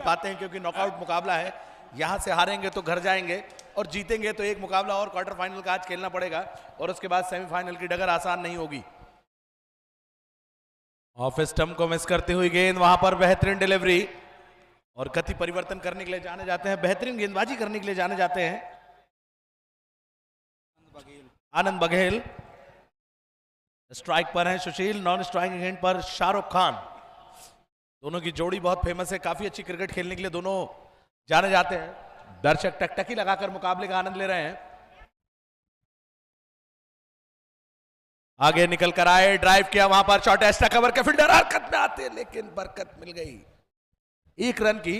पाते हैं क्योंकि नॉकआउट मुकाबला है। यहां से हारेंगे तो घर जाएंगे और जीतेंगे तो एक मुकाबला और क्वार्टर फाइनल का आज खेलना पड़ेगा और उसके बाद सेमीफाइनल की डगर आसान नहीं होगी। ऑफ स्टंप को मिस करती हुई गेंद, वहां पर बेहतरीन डिलीवरी और गति परिवर्तन करने के लिए जाने जाते हैं, बेहतरीन गेंदबाजी करने के लिए जाने जाते हैं आनंद बघेल। स्ट्राइक पर है सुशील, नॉन स्ट्राइकिंग एंड पर शाहरुख खान। दोनों की जोड़ी बहुत फेमस है, काफी अच्छी क्रिकेट खेलने के लिए दोनों जाने जाते हैं। दर्शक टकटकी लगाकर मुकाबले का आनंद ले रहे हैं। आगे निकल कर आए, ड्राइव किया, वहां पर शॉर्ट एक्स्ट्रा कवर के फील्डर हरकत में आते, लेकिन बरकत मिल गई 1 रन की।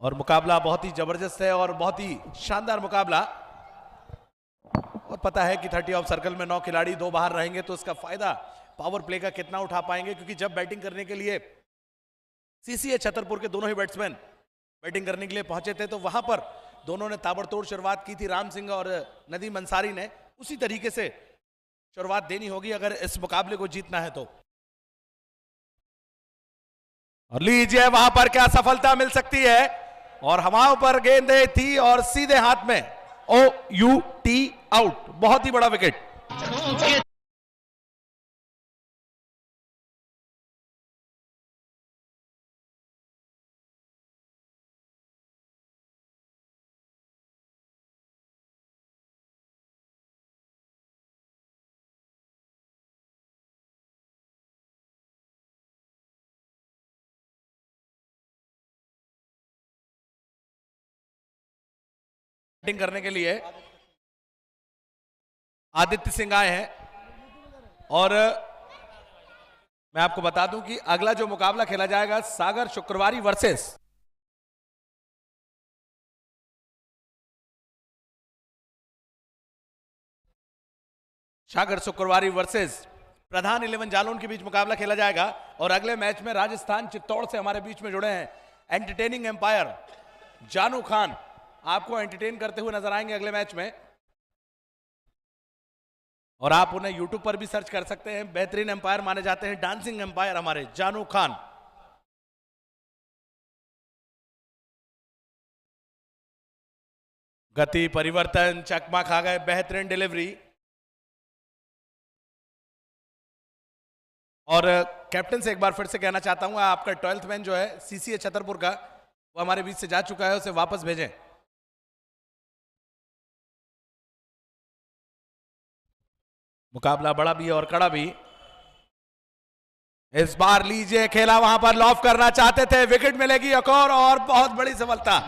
और मुकाबला बहुत ही जबरदस्त है और बहुत ही शानदार मुकाबला। और पता है कि 30 ऑफ सर्कल में 9 खिलाड़ी 2 बाहर रहेंगे तो उसका फायदा पावर प्ले का कितना उठा पाएंगे, क्योंकि जब बैटिंग करने के लिए सीसीए छतरपुर के दोनों ही बैट्समैन बैटिंग करने के लिए पहुंचे थे तो वहां पर दोनों ने ताबड़तोड़ शुरुआत की थी, राम सिंह और नदीम अंसारी ने। उसी तरीके से शुरुआत देनी होगी अगर इस मुकाबले को जीतना है तो। और लीजिए, वहां पर क्या सफलता मिल सकती है, और हवाओं पर गेंदें थी और सीधे हाथ में OUT आउट। बहुत ही बड़ा विकेट। बैटिंग करने के लिए आदित्य सिंह आए हैं और मैं आपको बता दूं कि अगला जो मुकाबला खेला जाएगा सागर शुक्रवारी वर्सेस प्रधान 11 जालौन के बीच मुकाबला खेला जाएगा। और अगले मैच में राजस्थान चित्तौड़ से हमारे बीच में जुड़े हैं एंटरटेनिंग एम्पायर जानू खान, आपको एंटरटेन करते हुए नजर आएंगे अगले मैच में। और आप उन्हें यूट्यूब पर भी सर्च कर सकते हैं, बेहतरीन एम्पायर माने जाते हैं, डांसिंग एम्पायर हमारे जानू खान। गति परिवर्तन, चकमा खा गए, बेहतरीन डिलीवरी। और कैप्टन से एक बार फिर से कहना चाहता हूं, आपका 12th मैन जो है सीसीए छतरपुर का, वो हमारे बीच से जा चुका है, उसे वापस भेजें। मुकाबला बड़ा भी और कड़ा भी। इस बार लीजिए खेला, वहां पर लॉफ करना चाहते थे, विकेट मिलेगी एक और बहुत बड़ी सफलता।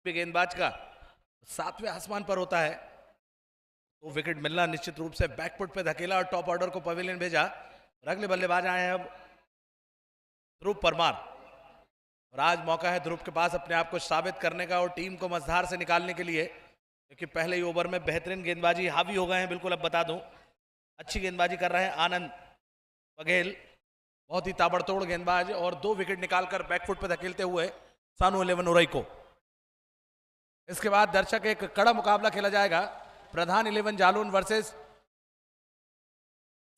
गेंदबाज का 7वें आसमान पर होता है तो विकेट मिलना निश्चित रूप से। बैकफुट पे धकेला और टॉप ऑर्डर को पवेलियन भेजा। और अगले बल्लेबाज आए हैं अब ध्रुव परमार, और आज मौका है ध्रुव के पास अपने आप को साबित करने का और टीम को मझधार से निकालने के लिए, क्योंकि पहले ही ओवर में बेहतरीन गेंदबाजी हावी हो गए हैं। बिल्कुल, अब बता दूं अच्छी गेंदबाजी कर रहे हैं आनंद बघेल, बहुत ही ताबड़तोड़ गेंदबाज, और 2 विकेट निकालकर बैकफुट पे धकेलते हुए सानू 11 उरई को। इसके बाद दर्शक एक कड़ा मुकाबला खेला जाएगा प्रधान 11 जालौन वर्सेस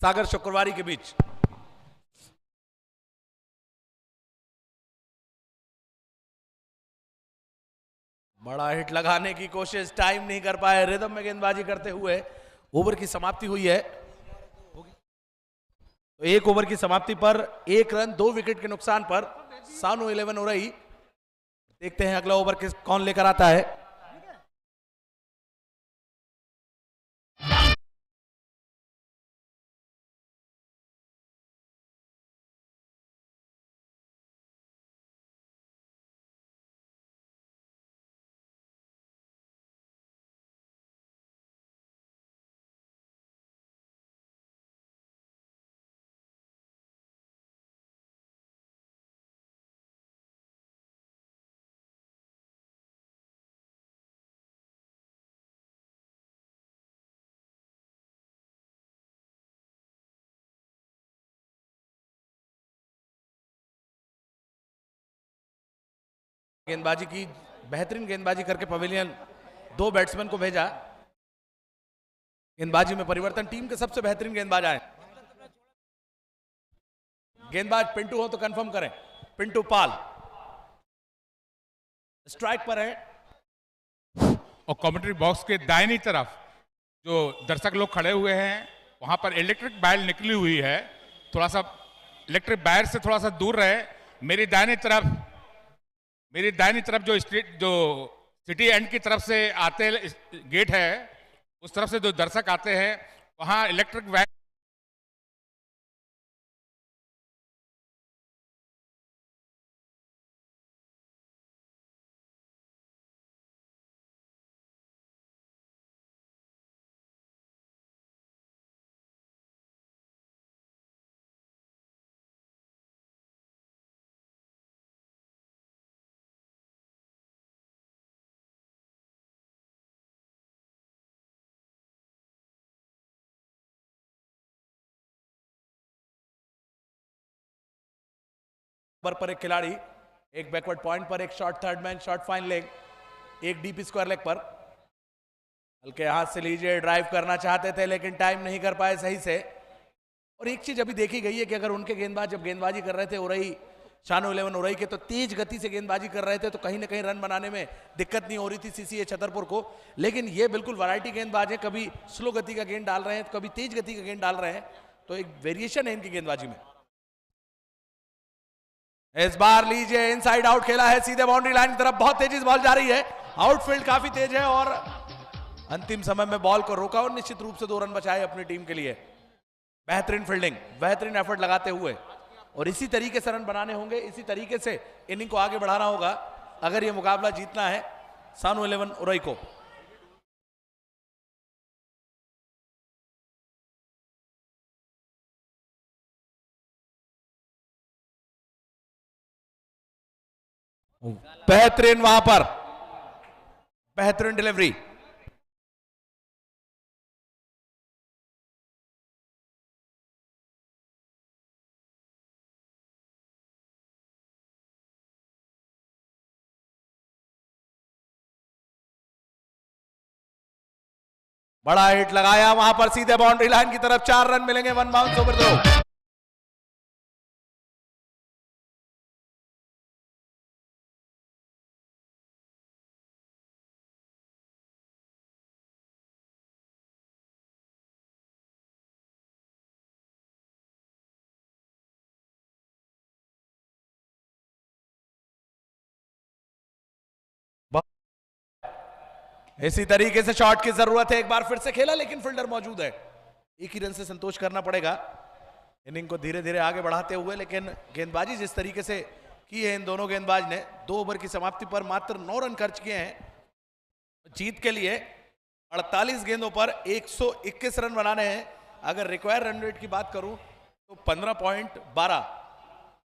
सागर शुक्रवारी के बीच। बड़ा हिट लगाने की कोशिश, टाइम नहीं कर पाए, रिदम में गेंदबाजी करते हुए। ओवर की समाप्ति हुई है, तो 1 ओवर की समाप्ति पर 1 रन 2 विकेट के नुकसान पर सानू 11 उरई। देखते हैं अगला ओवर कौन लेकर आता है। गेंदबाजी की, बेहतरीन गेंदबाजी करके पवेलियन 2 बैट्समैन को भेजा। गेंदबाजी में परिवर्तन, टीम के सबसे बेहतरीन गेंदबाज आए। गेंदबाज पिंटू हो तो कंफर्म करें। पिंटू पाल स्ट्राइक पर है। और कमेंट्री बॉक्स के दाहिनी तरफ जो दर्शक लोग खड़े हुए हैं वहां पर इलेक्ट्रिक वायर निकली हुई है, थोड़ा सा इलेक्ट्रिक वायर से थोड़ा सा दूर रहे। मेरी दाहिनी तरफ जो सिटी एंड की तरफ से आते गेट है, उस तरफ से जो दर्शक आते हैं वहां इलेक्ट्रिक वायर पर एक खिलाड़ी, एक बैकवर्ड पॉइंट पर, एक short third man, short fine leg, एक डीप स्क्वायर लेग पर। हल्के हाथ से लीजिए, ड्राइव करना चाहते थे लेकिन टाइम नहीं कर पाए सही से। और एक चीज अभी देखी गई है कि अगर उनके गेंदबाज जब गेंदबाजी कर रहे थे उरई, शानो 11 उरई के, तो तेज गति से गेंदबाजी कर रहे थे, तो कहीं ना कहीं रन बनाने में दिक्कत नहीं हो रही थी सीसीए छतरपुर को। लेकिन ये बिल्कुल वैरायटी गेंदबाज है, कभी स्लो गति का गेंद डाल रहे हैं, कभी तेज गति का गेंद डाल रहे हैं, तो एक वेरिएशन है इनकी गेंदबाजी में। इस बार लीजिए, इनसाइड आउट खेला है, सीधे बाउंड्री लाइन की तरफ बहुत तेजी से बॉल जा रही है। आउटफील्ड काफी तेज है और अंतिम समय में बॉल को रोका और निश्चित रूप से 2 रन बचाए अपनी टीम के लिए। बेहतरीन फील्डिंग, बेहतरीन एफर्ट लगाते हुए, और इसी तरीके से रन बनाने होंगे, इसी तरीके से इनिंग को आगे बढ़ाना होगा अगर ये मुकाबला जीतना है सानू 11 उरई को। बेहतरीन वहां पर, बेहतरीन डिलीवरी। बड़ा हिट लगाया वहां पर, सीधे बाउंड्री लाइन की तरफ, 4 रन मिलेंगे, 1 बाउंस ओवर थ्रो। इसी तरीके से शॉट की जरूरत है, एक बार फिर से खेला लेकिन फील्डर मौजूद है, एक ही रन से संतोष करना पड़ेगा इनिंग को धीरे धीरे आगे बढ़ाते हुए। लेकिन गेंदबाजी जिस तरीके से की है इन दोनों गेंदबाज ने, 2 ओवर की समाप्ति पर मात्र 9 रन खर्च किए हैं जीत के लिए। 48 गेंदों पर 121 रन बनाने हैं। अगर रिक्वायर रन रेट की बात करूं तो 15.12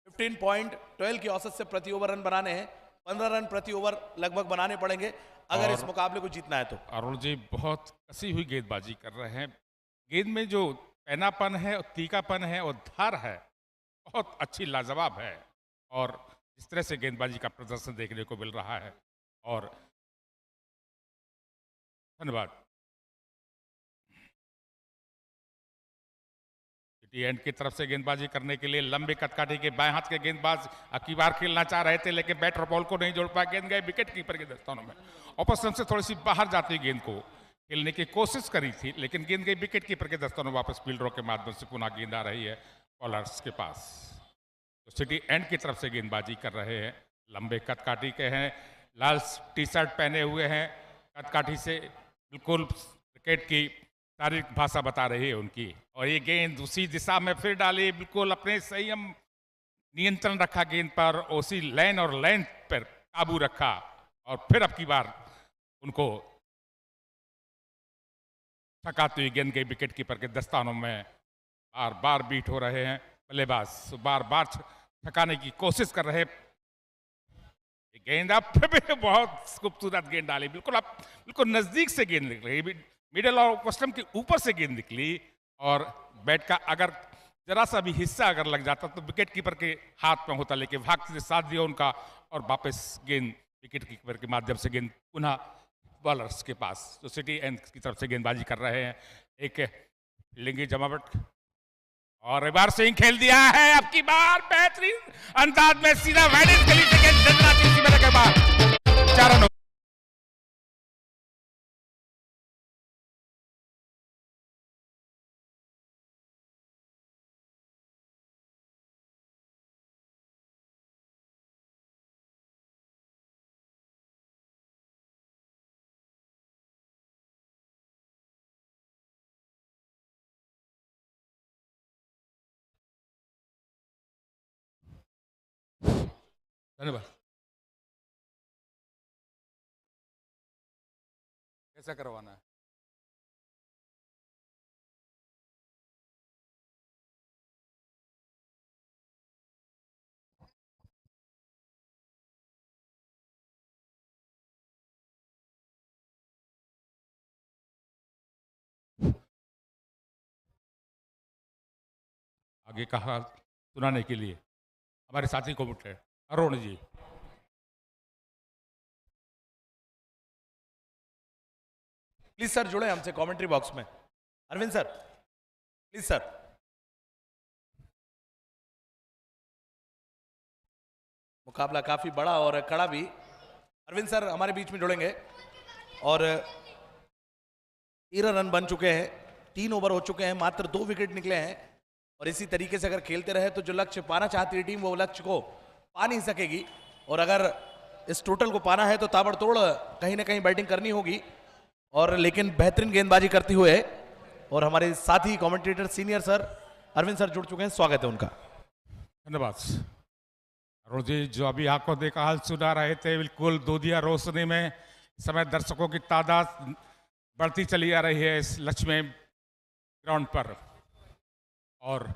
15.12 की औसत से प्रति ओवर रन बनाने हैं। 15 रन प्रति ओवर लगभग बनाने पड़ेंगे अगर इस मुकाबले को जीतना है तो। अरुण जी बहुत कसी हुई गेंदबाजी कर रहे हैं। गेंद में जो पैनापन है और तीखापन है और धार है, बहुत अच्छी लाजवाब है। और इस तरह से गेंदबाजी का प्रदर्शन देखने को मिल रहा है। और धन्यवाद। सिटी एंड की तरफ से गेंदबाजी करने के लिए लंबे कदकाठी के बाएं हाथ के गेंदबाज की बार खेलना चाह रहे थे, लेकिन बैट और बॉल को नहीं जोड़ पाए। गेंद गए विकेट कीपर के दस्तानों में। ऑपोजिशन से थोड़ी सी बाहर जाती गेंद को खेलने की कोशिश करी थी, लेकिन गेंद गई विकेट कीपर के दस्तानों, वापस फील्डरों के माध्यम से पुनः गेंद आ रही है बॉलर्स के पास। तो सिटी एंड की तरफ से गेंदबाजी कर रहे हैं, लंबे कदकाठी के हैं, लाल टी शर्ट पहने हुए हैं, कदकाठी से बिल्कुल क्रिकेट की शारीरिक भाषा बता रही है उनकी। और ये गेंद उसी दिशा में फिर डाली, बिल्कुल अपने संयम नियंत्रण रखा गेंद पर, उसी लाइन और लाइन पर काबू रखा, और फिर अब की बार उनको थकाती हुई गेंद गई विकेट कीपर के दस्तानों में। बार बार बीट हो रहे हैं बल्लेबाज, बार बार थकाने की कोशिश कर रहे। गेंद अब फिर बहुत खूबसूरत गेंद डाली, बिल्कुल नजदीक से गेंद निकली, मिडिल और कस्टम के ऊपर से गेंद निकली, और बैट का अगर जरा सा भी हिस्सा अगर लग जाता तो विकेट कीपर के हाथ में होता, लेकिन भाग से साथ दिया उनका और वापस गेंद विकेट कीपर के माध्यम से गेंद पुनः बॉलर्स के पास जो सिटी एंड की तरफ से गेंदबाजी कर रहे हैं। एक फील्डिंग की जमावट और रिवर्स स्विंग खेल दिया है। अब की बार बेहतरीन अंदाज में सीधा वाइडेड गली से गेंद डंडा तीसरी मिनट के बाद 4 रन। धन्यवाद। कैसा करवाना है? आगे कहा सुनाने के लिए हमारे साथी को है अरुण जी। प्लीज सर जुड़े हमसे कमेंट्री बॉक्स में। Arvind sir please sir. मुकाबला काफी बड़ा और कड़ा भी। अरविंद सर हमारे बीच में जुड़ेंगे और 13 रन बन चुके हैं, 3 ओवर हो चुके हैं, मात्र 2 विकेट निकले हैं और इसी तरीके से अगर खेलते रहे तो जो लक्ष्य पाना चाहती है टीम वो लक्ष्य को पा नहीं सकेगी। और अगर इस टोटल को पाना है तो ताबड़तोड़ कहीं ना कहीं बैटिंग करनी होगी और लेकिन बेहतरीन गेंदबाजी करते हुए और हमारे साथी commentator senior sir Arvind sir जुड़ चुके हैं, स्वागत है उनका। धन्यवाद अरुण जी। जो अभी आपको देखा हाल सुना रहे थे, बिल्कुल दूधिया रोशनी में इस समय दर्शकों की तादाद बढ़ती चली आ रही है इस लक्ष्मी ग्राउंड पर और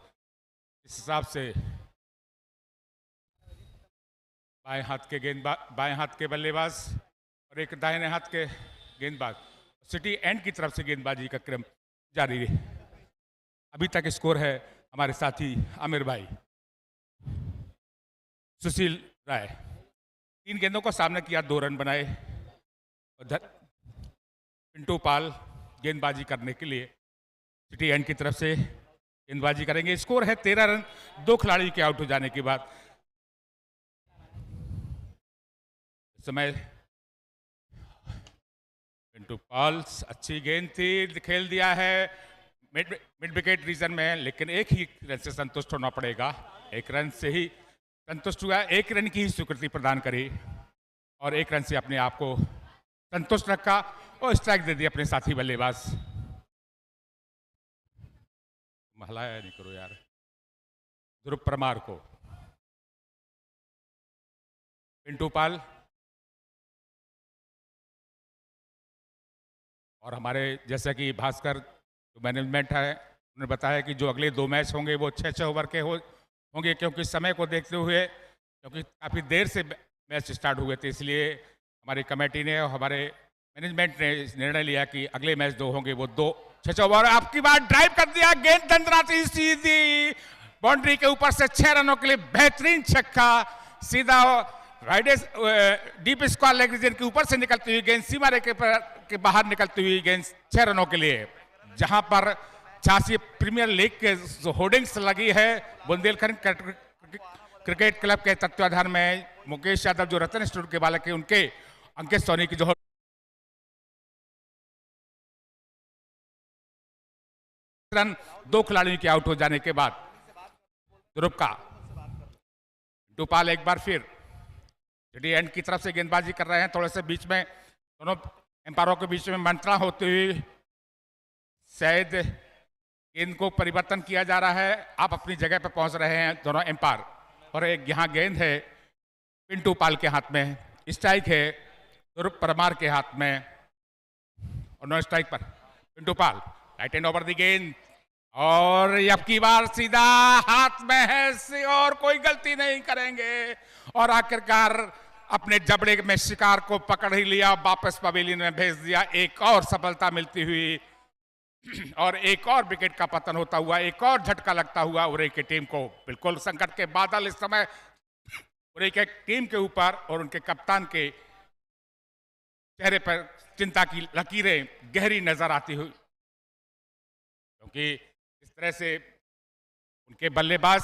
इस हिसाब से बाएं हाथ के बल्लेबाज और एक दाहिने हाथ के गेंदबाज सिटी एंड की तरफ से गेंदबाजी का क्रम जारी है। अभी तक स्कोर है हमारे साथी आमिर भाई, सुशील राय 3 गेंदों को सामने किया, 2 रन बनाए। पिंटू पाल गेंदबाजी करने के लिए सिटी एंड की तरफ से गेंदबाजी करेंगे। स्कोर है 13 रन 2 खिलाड़ी के आउट हो जाने के बाद। इस समय पिंटू पाल अच्छी गेंद थी, खेल दिया है मिड विकेट रीजन में, लेकिन एक ही रन से संतुष्ट होना पड़ेगा। 1 रन से ही संतुष्ट हुआ, 1 रन की ही स्वीकृति प्रदान करी और 1 रन से अपने आप को संतुष्ट रखा और स्ट्राइक दे दी अपने साथी बल्लेबाज। महलाया नहीं करो यार, ध्रुव परमार को। पिंटू पाल और हमारे जैसा कि भास्कर जो मैनेजमेंट है उन्होंने बताया कि जो अगले 2 मैच होंगे वो 6-6 ओवर के होंगे, क्योंकि समय को देखते हुए, क्योंकि काफ़ी देर से मैच स्टार्ट हुए थे, इसलिए हमारी कमेटी ने और हमारे मैनेजमेंट ने निर्णय लिया कि अगले मैच 2 होंगे वो 2 6 ओवर। आपकी बार ड्राइव कर दिया, गेंद दंदराती सीधी बाउंड्री के ऊपर से 6 रनों के लिए बेहतरीन छक्का, सीधा राइडेस डीप स्क्वायर लेग रीजन के ऊपर से निकलती हुई गेंद सीमा रेखा के बाहर निकलती हुई गेंद 6 रनों के लिए। जहां पर 86 प्रीमियर लीग के जो होर्डिंग्स लगी है बुंदेलखंड क्रिकेट क्लब के तत्वाधान में मुकेश यादव जो रतन इंस्टीट्यूट के बालक है उनके अंकित सोनी की जो रन 2 खिलाड़ियों के आउट हो जाने के बाद ध्रुव का डुपाल एक बार फिर सिटी एंड की तरफ से गेंदबाजी कर रहे हैं। थोड़े से बीच में दोनों एम्पायरों के बीच में मंत्रणा होते हुए शायद गेंद को परिवर्तन किया जा रहा है। आप अपनी जगह पर पहुंच रहे हैं दोनों एम्पायर और एक यहाँ गेंद है पिंटू पाल के हाथ में, स्ट्राइक है ध्रुव परमार के हाथ में और नो स्ट्राइक पर पिंटू पाल राइट हैंड ओवर दी गेंद और अब की बार सीधा हाथ में है और कोई गलती नहीं करेंगे और आखिरकार अपने जबड़े में शिकार को पकड़ ही लिया, वापस पवेलियन में भेज दिया। एक और सफलता मिलती हुई और एक और विकेट का पतन होता हुआ, एक और झटका लगता हुआ उरे की टीम को। बिल्कुल संकट के बादल इस समय उरे के टीम के ऊपर और उनके कप्तान के चेहरे पर चिंता की लकीरें गहरी नजर आती हुई, क्योंकि इस तरह से उनके बल्लेबाज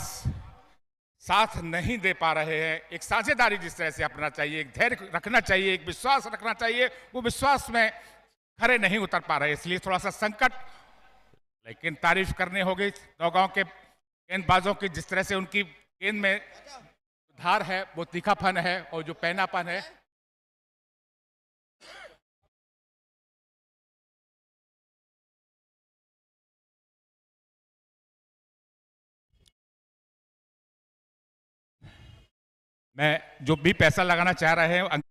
साथ नहीं दे पा रहे हैं। एक साझेदारी जिस तरह से अपना चाहिए, एक धैर्य रखना चाहिए, एक विश्वास रखना चाहिए, वो विश्वास में खरे नहीं उतर पा रहे, इसलिए थोड़ा सा संकट। लेकिन तारीफ करनी होगी नौगांव के गेंदबाजों की, जिस तरह से उनकी गेंद में धार है, वो तीखापन है और जो पैनापन है। मैं जो भी पैसा लगाना चाह रहे हैं,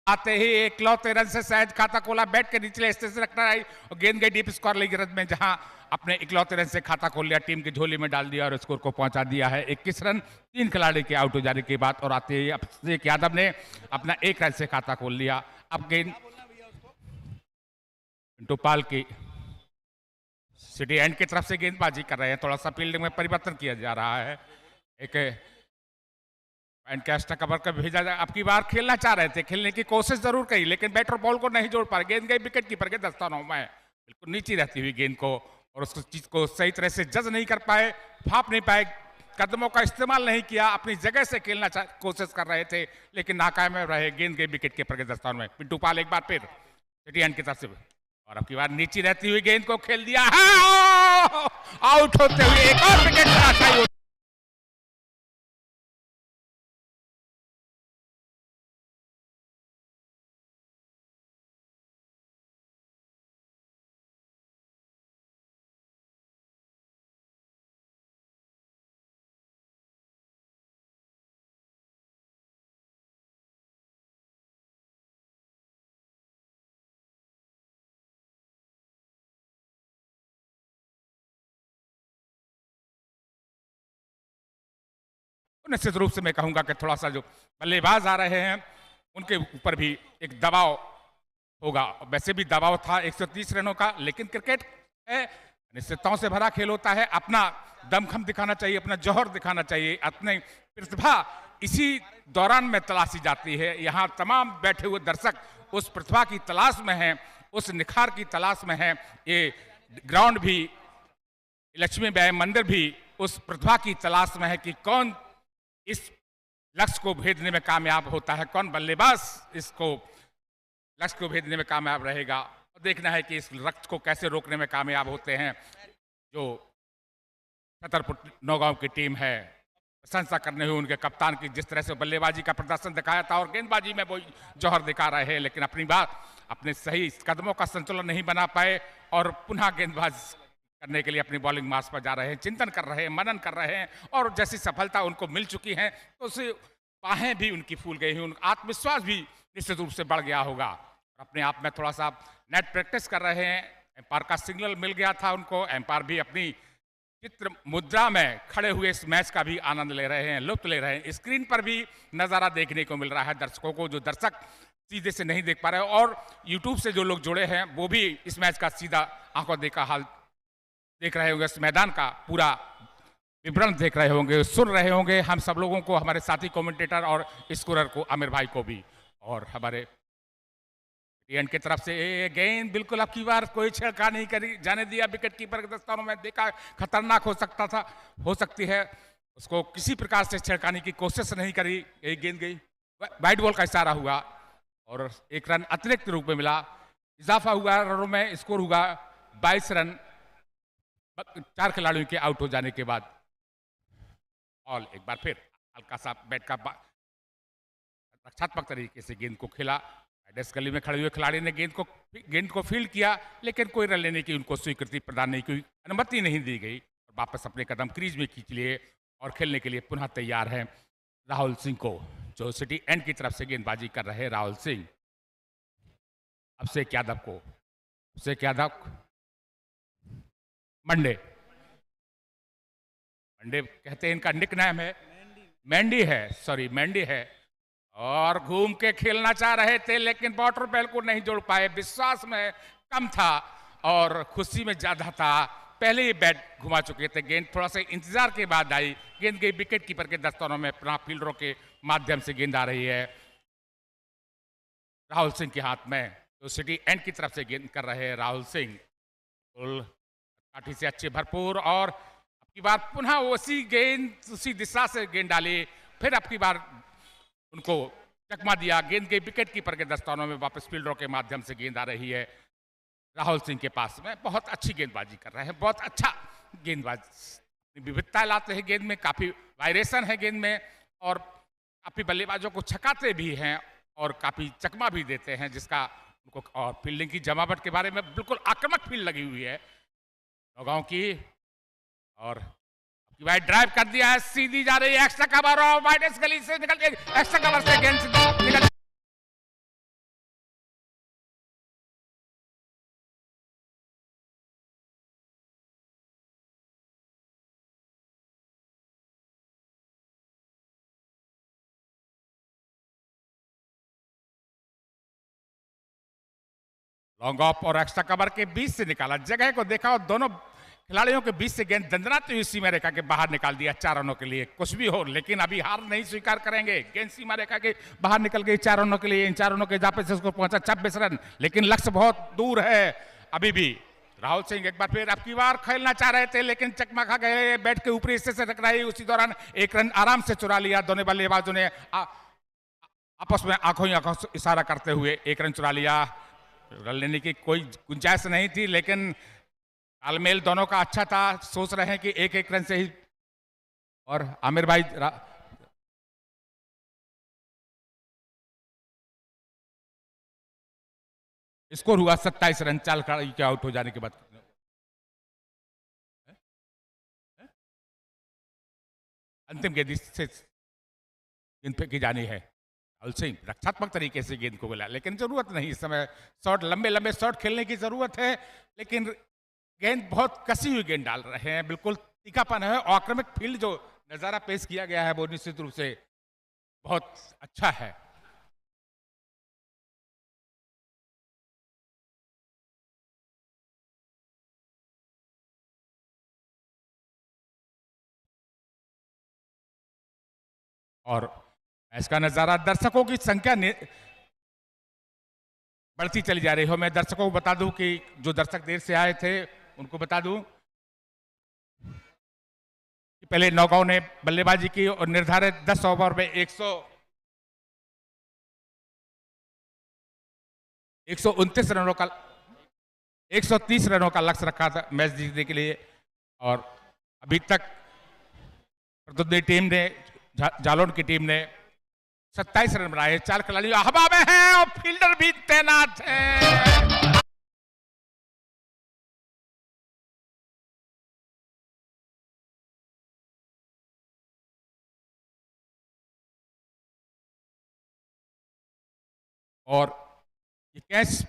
आते ही इकलौते रन से शायद खाता खोला, बैट के निचले हिस्से से रखना आई और गेंद गई डीप स्क्वायर लीग रन में, जहां अपने इकलौते रन से खाता खोल लिया, टीम की झोली में डाल दिया और स्कोर को पहुंचा दिया है 21 रन 3 खिलाड़ी के आउट हो जाने के बाद। और आते ही अभिषेक यादव ने अपना 1 रन से खाता खोल लिया। अब गेंद पिंटू पाल की सिटी एंड की तरफ से गेंदबाजी कर रहे हैं, थोड़ा सा फील्डिंग में परिवर्तन किया जा रहा है। एक एंड कैस्ट कवर कर भेजा जाए, अब की बार खेलना चाह रहे थे, खेलने की कोशिश जरूर करी, लेकिन बैटर बॉल को नहीं जोड़ पा रहे। गेंद गई विकेट कीपर के दस्तानों में, बिल्कुल नीचे रहती हुई गेंद को, और उस चीज को सही तरह से जज नहीं कर पाए, भाप नहीं पाए, कदमों का इस्तेमाल नहीं किया, अपनी जगह से खेलना कोशिश कर रहे थे, लेकिन नाकाम रहे। गेंद गई विकेट कीपर के दस्तानों में। पिंटू पाल एक बार फिर सिटी एंड की तरफ से, और अब की बार नीचे रहती हुई गेंद को खेल दिया, आउट होते हुए एक और विकेट। निश्चित रूप से मैं कहूंगा कि थोड़ा सा जो बल्लेबाज आ रहे हैं उनके ऊपर भी एक दबाव होगा। वैसे भी दबाव था 130 रनों का, लेकिन क्रिकेट है, निश्चितताओं से भरा खेल होता है। अपना दमखम दिखाना चाहिए, अपना जौहर दिखाना चाहिए, अपनी प्रतिभा इसी दौरान में तलाशी जाती है। यहाँ तमाम बैठे हुए दर्शक उस प्रतिभा की तलाश में हैं, उस निखार की तलाश में हैं। ये ग्राउंड भी, लक्ष्मी बाई मंदिर भी उस प्रतिभा की तलाश में है कि कौन इस लक्ष्य को भेदने में कामयाब होता है, कौन बल्लेबाज इसको लक्ष्य को भेदने में कामयाब रहेगा। और देखना है कि इस लक्ष्य को कैसे रोकने में कामयाब होते हैं। जो छतरपुर नौगांव की टीम है, प्रशंसा करने हुए उनके कप्तान की, जिस तरह से बल्लेबाजी का प्रदर्शन दिखाया था और गेंदबाजी में वो जौहर दिखा रहे हैं, लेकिन अपनी बात, अपने सही कदमों का संतुलन नहीं बना पाए और पुनः गेंदबाज करने के लिए अपनी बॉलिंग मार्च पर जा रहे हैं, चिंतन कर रहे हैं, मनन कर रहे हैं, और जैसी सफलता उनको मिल चुकी है तो उसे बाहें भी उनकी फूल गई हैं, उनका आत्मविश्वास भी निश्चित रूप से बढ़ गया होगा। अपने आप में थोड़ा सा नेट प्रैक्टिस कर रहे हैं। एम्पायर का सिग्नल मिल गया था उनको, एम्पायर भी अपनी चित्र मुद्रा में खड़े हुए इस मैच का भी आनंद ले रहे हैं, लुत्फ ले रहे हैं। स्क्रीन पर भी नज़ारा देखने को मिल रहा है दर्शकों को, जो दर्शक सीधे से नहीं देख पा रहे, और यूट्यूब से जो लोग जुड़े हैं वो भी इस मैच का सीधा आंखों देखा हाल देख रहे होंगे, इस मैदान का पूरा विवरण देख रहे होंगे, सुन रहे होंगे। हम सब लोगों को, हमारे साथी कमेंटेटर और स्कोरर को, आमिर भाई को भी, और हमारे एंड की तरफ से गेंद बिल्कुल अब की बार कोई छेड़छाड़ नहीं करी, जाने दिया विकेट कीपर के दस्तानों में। देखा खतरनाक हो सकता था, हो सकती है, उसको किसी प्रकार से छेड़खानी की कोशिश नहीं करी। एक गेंद गई, वाइट बॉल का इशारा हुआ और 1 रन अतिरिक्त रूप में मिला, इजाफा हुआ रनों में, स्कोर हुआ 22 रन 4 खिलाड़ियों के आउट हो जाने के बाद। और एक बार फिर हल्का सा बैट का रक्षात्मक तरीके से गेंद को खेला। एडेस गली में खड़े हुए खिलाड़ी ने गेंद को फील्ड किया, लेकिन कोई रन लेने की उनको स्वीकृति प्रदान नहीं की, अनुमति नहीं दी गई, और वापस अपने कदम क्रीज में खींच लिए और खेलने के लिए पुनः तैयार हैं राहुल सिंह को, जो सिटी एंड की तरफ से गेंदबाजी कर रहे हैं। राहुल सिंह अभिषेक यादव को, अभिषेक यादव मंडे मंडे कहते हैं, इनका निक नेम है, मैंडी है, सॉरी मैंडी है। और घूम के खेलना चाह रहे थे लेकिन वाटर बैल को नहीं जोड़ पाए। विश्वास में कम था और खुशी में ज्यादा था। पहले ही बैट घुमा चुके थे। गेंद थोड़ा सा इंतजार के बाद आई। गेंद गई विकेट कीपर के दस्तानों में। पुनः फील्डरों के माध्यम से गेंद आ रही है राहुल सिंह के हाथ में। तो सिटी एंड की तरफ से गेंद कर रहे हैं राहुल सिंह। काठी से अच्छे भरपूर और अब की बार पुनः उसी गेंद उसी दिशा से गेंद डाली। फिर अब की बार उनको चकमा दिया। गेंद गई विकेट कीपर के दस्तानों में। वापस फील्डरों के माध्यम से गेंद आ रही है राहुल सिंह के पास में। बहुत अच्छी गेंदबाजी कर रहे हैं, बहुत अच्छा गेंदबाज। विविधता लाते हैं गेंद में, काफी वायरेशन है गेंद में और काफी बल्लेबाजों को छकाते भी हैं और काफी चकमा भी देते हैं, जिसका उनको। और फील्डिंग की जमावट के बारे में बिल्कुल आक्रामक फील्ड लगी हुई है नौगांव की। और वाइड ड्राइव कर दिया है, सीधी जा रही है एक्स्ट्रा कवर और वाइडेस्ट गली से निकल के एक्स्ट्रा कवर से गेंद निकल। लॉन्ग ऑफ और एक्स्ट्रा कवर के बीच से निकाला। जगह को देखा और दोनों खिलाड़ियों के बीच से गेंद दंदनाती हुई सीमा रेखा के बाहर निकाल दिया 4 रनों के लिए। कुछ भी हो लेकिन अभी हार नहीं स्वीकार करेंगे। गेंद सीमा रेखा के बाहर निकल गई 4 रनों के लिए। इन 4 रनों के जापे से उसको पहुंचा 26 रन, लेकिन लक्ष्य बहुत दूर है अभी भी। राहुल सिंह एक बार फिर अब की बार खेलना चाह रहे थे लेकिन चकमा खा गए। बैट के ऊपरी हिस्से से टकराई। उसी दौरान एक रन आराम से चुरा लिया। दोनों बल्लेबाजों ने आपस में आंखों ही आंखों से इशारा करते हुए एक रन चुरा लिया। रन लेने की कोई गुंजाइश नहीं थी लेकिन तालमेल दोनों का अच्छा था। सोच रहे हैं कि एक एक रन से ही। और आमिर भाई स्कोर हुआ 27 रन चाल के आउट हो जाने के बाद। अंतिम गेंद से गेंद फेंकी जानी है। राहुल सिंह रक्षात्मक तरीके से गेंद को बोला लेकिन जरूरत नहीं इस समय। शॉट लंबे लंबे शॉट खेलने की जरूरत है लेकिन गेंद बहुत कसी हुई गेंद डाल रहे हैं। बिल्कुल तीखापन है। आक्रामक फील्ड जो नजारा पेश किया गया है वो निश्चित रूप से बहुत अच्छा है। और इसका नजारा दर्शकों की संख्या बढ़ती चली जा रही हो। मैं दर्शकों को बता दूं कि जो दर्शक देर से आए थे उनको बता दूं कि पहले नौगांव ने बल्लेबाजी की और निर्धारित 10 ओवर में 129 रनों का 130 रनों का लक्ष्य रखा था मैच जीतने के लिए। और अभी तक प्रतिद्वंदी टीम ने जालौन की टीम ने 27 रन बनाए। 4 खिलाड़ी हवा में हैं और फील्डर भी तैनात हैं। और ये कैच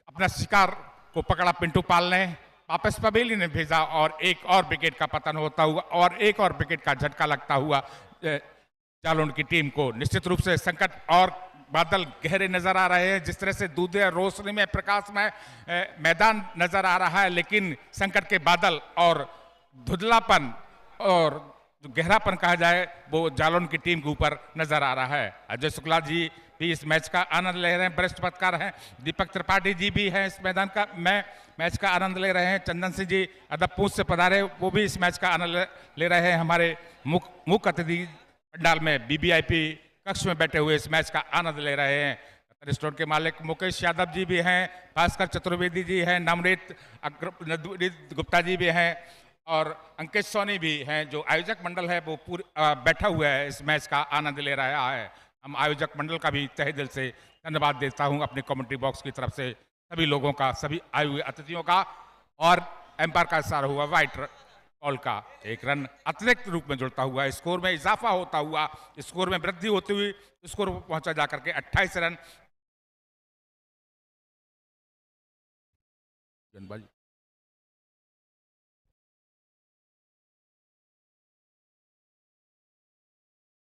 अपना शिकार को पकड़ा पिंटू पाल ने। वापस पवेली ने भेजा और एक और विकेट का पतन होता हुआ और एक और विकेट का झटका लगता हुआ जालौन की टीम को। निश्चित रूप से संकट और बादल गहरे नजर आ रहे हैं। जिस तरह से दूधे रोशनी में प्रकाश में मैदान नजर आ रहा है लेकिन संकट के बादल और धुंधलापन और जो गहरापन कहा जाए वो जालौन की टीम के ऊपर नजर आ रहा है। अजय शुक्ला जी भी इस मैच का आनंद ले रहे हैं। वरिष्ठ पत्रकार हैं। दीपक त्रिपाठी जी भी हैं इस मैदान का मैच का आनंद ले रहे हैं। चंदन सिंह जी अदबपुर से पधारे वो भी इस मैच का आनंद ले रहे हैं। हमारे मुख्य अतिथि पंडाल में बीबीआईपी कक्ष में बैठे हुए इस मैच का आनंद ले रहे हैं। रेस्टोरेंट के मालिक मुकेश यादव जी भी हैं। भास्कर चतुर्वेदी जी हैं। नवनीत गुप्ता जी भी हैं और अंकित सोनी भी हैं। जो आयोजक मंडल है वो बैठा हुआ है इस मैच का आनंद ले रहा है। हम आयोजक मंडल का भी तहे दिल से धन्यवाद देता हूं अपने कमेंट्री बॉक्स की तरफ से सभी लोगों का, सभी आए हुए अतिथियों का। और एम्पायर का इशारा हुआ वाइट बॉल का। एक रन अतिरिक्त रूप में जुड़ता हुआ स्कोर में इजाफा होता हुआ, स्कोर में वृद्धि होती हुई स्कोर पहुंचा जाकर के 28 रन। गेंदबाजी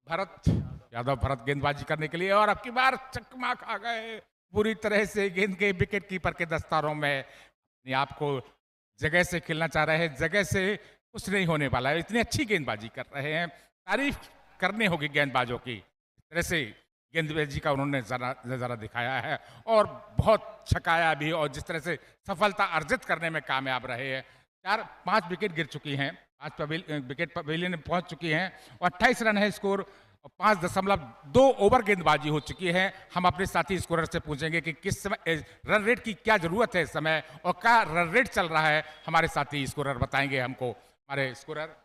भरत यादव भरत गेंदबाजी करने के लिए और अब की बार चकमा खा गए पूरी तरह से गेंद के विकेट कीपर के दस्तारों में। अपने आप को जगह से खेलना चाह रहे हैं, जगह से कुछ नहीं होने वाला है। इतनी अच्छी गेंदबाजी कर रहे हैं, तारीफ करनी होगी गेंदबाजों की। इस तरह से गेंदबाजी का उन्होंने नजारा दिखाया है और बहुत छकाया भी, और जिस तरह से सफलता अर्जित करने में कामयाब रहे हैं। 4-5 विकेट गिर चुकी हैं, 5 विकेट पवेलियन में पहुंच चुकी हैं और 28 रन है स्कोर और 5.2 ओवर गेंदबाजी हो चुकी है। हम अपने साथी स्कोरर से पूछेंगे कि किस समय रन रेट की क्या जरूरत है इस समय और क्या रन रेट चल रहा है। हमारे साथी स्कोरर बताएंगे हमको। हमारे स्कोरर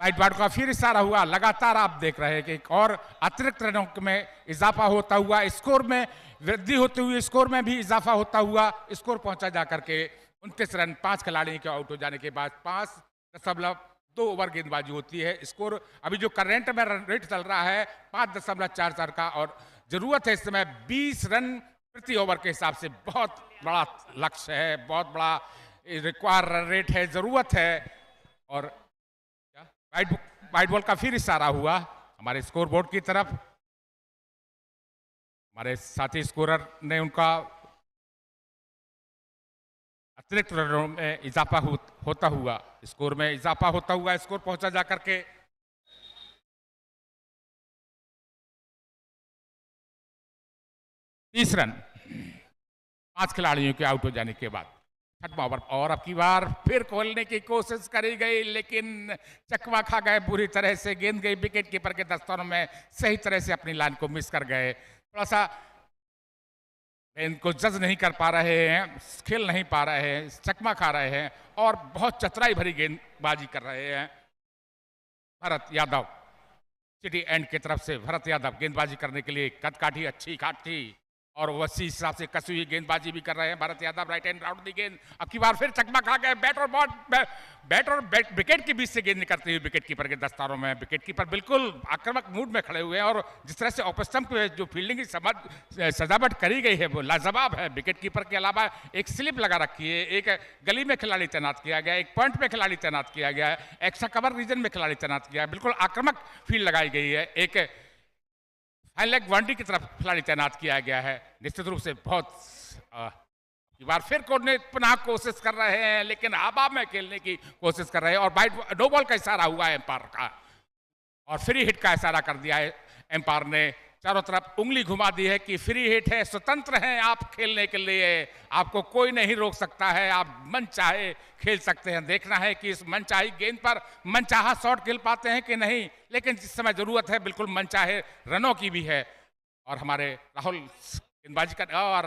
वाइट बॉल का फिर इशारा हुआ। लगातार आप देख रहे हैं कि एक और अतिरिक्त रनों में इजाफा होता हुआ, स्कोर में वृद्धि होते हुए, स्कोर में भी इजाफा होता हुआ स्कोर पहुंचा जाकर के 29 रन। 5 खिलाड़ी के आउट हो जाने के बाद 5.2 ओवर गेंदबाजी होती है। स्कोर अभी जो करंट में रन रेट चल रहा है 5.44 का और जरूरत है इस समय 20 रन प्रति ओवर के हिसाब से। बहुत बड़ा लक्ष्य है, बहुत बड़ा रिक्वायर रन रेट है, जरूरत है। और वाइट बॉल का फिर इशारा हुआ हमारे स्कोर बोर्ड की तरफ। हमारे साथी स्कोरर ने उनका अतिरिक्त रनों में इजाफा होता हुआ, स्कोर में इजाफा होता हुआ स्कोर पहुंचा जाकर के 30 रन 5 खिलाड़ियों के आउट हो जाने के बाद। 6वां ओवर और अब की बार फिर खोलने की कोशिश करी गई, लेकिन चकवा खा गए पूरी तरह से। गेंद गई विकेट कीपर के दस्तानों में, सही तरह से अपनी लाइन को मिस कर गए। थोड़ा सा इनको जज नहीं कर पा रहे हैं, खेल नहीं पा रहे हैं, चकमा खा रहे हैं और बहुत चतुराई भरी गेंदबाजी कर रहे हैं। भरत यादव सिटी एंड की तरफ से भरत यादव गेंदबाजी करने के लिए कदकाठी अच्छी खाटी और वसी हिसाब से कसी हुई गेंदबाजी भी कर रहे हैं Bharat Yadav. Right hand round दी गेंद, अब की बार फिर चकमा खा गए। बैट और विकेट के बीच से गेंद निकलती हुई विकेट कीपर के दस्तारों में। विकेट कीपर बिल्कुल आक्रामक मूड में खड़े हुए हैं और जिस तरह से ऑफ स्टंप पे जो फील्डिंग की सजावट करी गई है वो लाजवाब है। विकेट कीपर के अलावा एक स्लिप लगा रखी है, एक गली में खिलाड़ी तैनात किया गया, एक पॉइंट पे खिलाड़ी तैनात किया गया है, एक्स्ट्रा कवर रीजन में खिलाड़ी तैनात किया है। बिल्कुल आक्रामक फील्ड लगाई गई है। एक फाइन लेग बाउंड्री की तरफ खिलाड़ी तैनात किया गया है। निश्चित रूप से बहुत बार फिर कोने पुनः कोशिश कर रहे हैं, लेकिन हवा में खेलने की कोशिश कर रहे हैं और वाइड नो बॉल का इशारा हुआ है एम्पायर का और फ्री हिट का इशारा कर दिया है एम्पायर ने। चारों तरफ उंगली घुमा दी है कि फ्री हिट है, स्वतंत्र हैं आप खेलने के लिए, आपको कोई नहीं रोक सकता है, आप मन चाहे खेल सकते हैं। देखना है कि इस मनचाही गेंद पर मनचाहा शॉट खेल पाते हैं कि नहीं, लेकिन जिस समय जरूरत है बिल्कुल मनचाहे रनों की भी है। और हमारे राहुल गेंदबाजी का और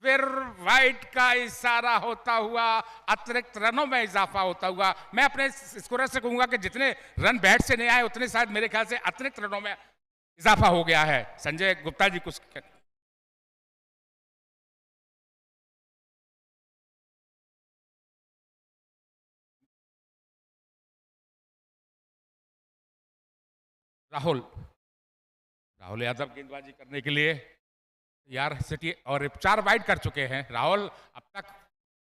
फिर वाइट का इशारा होता हुआ, अतिरिक्त रनों में इजाफा होता हुआ। मैं अपने स्कोरर से कहूंगा कि जितने रन बैट से नहीं आए उतने शायद मेरे ख्याल से अतिरिक्त रनों में इजाफा हो गया है। संजय गुप्ता जी कुछ राहुल यादव गेंदबाजी करने के लिए यार सिटी और 4 वाइड कर चुके हैं राहुल अब तक।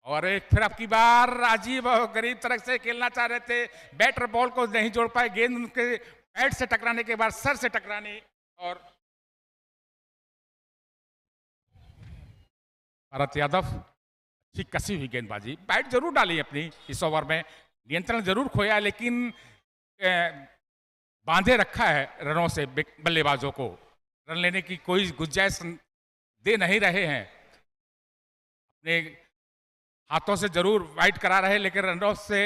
और एक फिर अब की बार अजीब और गरीब तरह से खेलना चाह रहे थे, बैटर बॉल को नहीं जोड़ पाए। गेंद उनके बैट से टकराने के बाद सर से टकरानी और भरत यादव अच्छी कसी हुई गेंदबाजी। बैट जरूर डाली अपनी इस ओवर में, नियंत्रण जरूर खोया, लेकिन बांधे रखा है रनों से बल्लेबाजों को। रन लेने की कोई गुंजाइश दे नहीं रहे हैं, अपने हाथों से जरूर वाइड करा रहे हैं लेकिन रनों से